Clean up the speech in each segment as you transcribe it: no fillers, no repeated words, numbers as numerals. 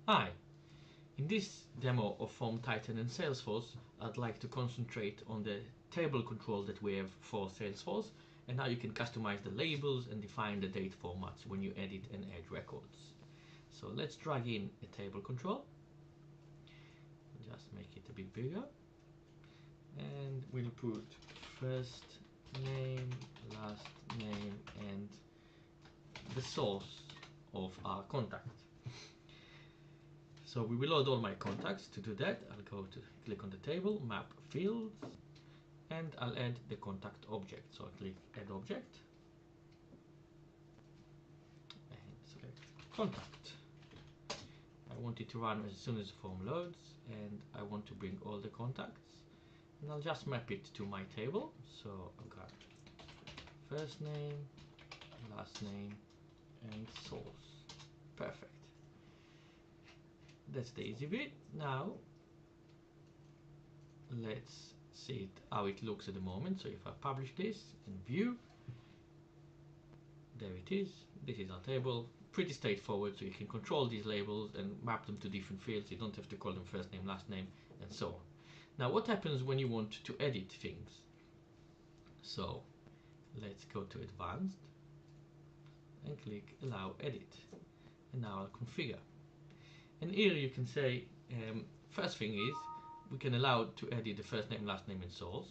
Hi! In this demo of FormTitan and Salesforce, I'd like to concentrate on the table control that we have for Salesforce and how you can customize the labels and define the date formats when you edit and add records. So let's drag in a table control. Just make it a bit bigger. And we'll put first name, last name, and the source of our contact. So we will load all my contacts. To do that, I'll go to click on the table, map fields, and I'll add the contact object. So I'll click add object and select contact. I want it to run as soon as the form loads, and I want to bring all the contacts, and I'll just map it to my table. So I've got first name, last name, and source. Perfect. That's the easy bit. Now let's see how it looks at the moment. So if I publish this in view, there it is. This is our table. Pretty straightforward, so you can control these labels and map them to different fields. You don't have to call them first name, last name, and so on. Now what happens when you want to edit things? So let's go to advanced and click allow edit, and now I'll configure. And here you can say, first thing is, we can allow to edit the first name, last name, and source.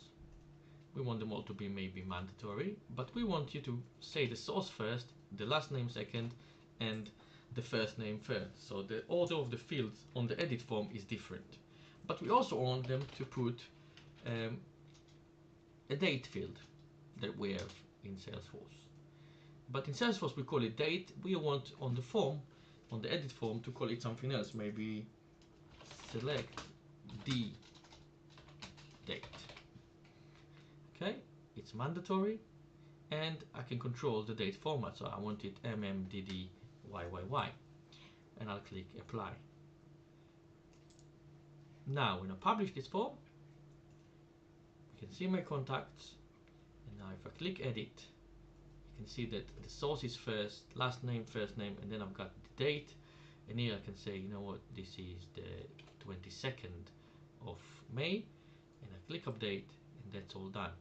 We want them all to be maybe mandatory, but we want you to say the source first, the last name second, and the first name third. So the order of the fields on the edit form is different. But we also want them to put a date field that we have in Salesforce. But in Salesforce we call it date. We want on the form, on the edit form, to call it something else, maybe select the date. Okay, it's mandatory, and I can control the date format. So I want it MMDDYYY, and I'll click apply. Now when I publish this form, you can see my contacts, and now if I click edit, you can see that the source is first, last name, first name, and then I've got the date. And here I can say, you know what, this is the 22nd of May, and I click update, and that's all done.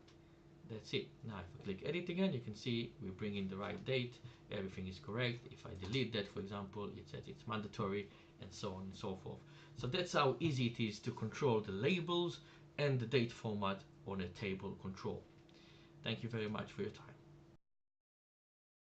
That's it. Now if I click edit again, you can see we bring in the right date, everything is correct. If I delete that, for example, it says it's mandatory, and so on and so forth. So that's how easy it is to control the labels and the date format on a table control. Thank you very much for your time.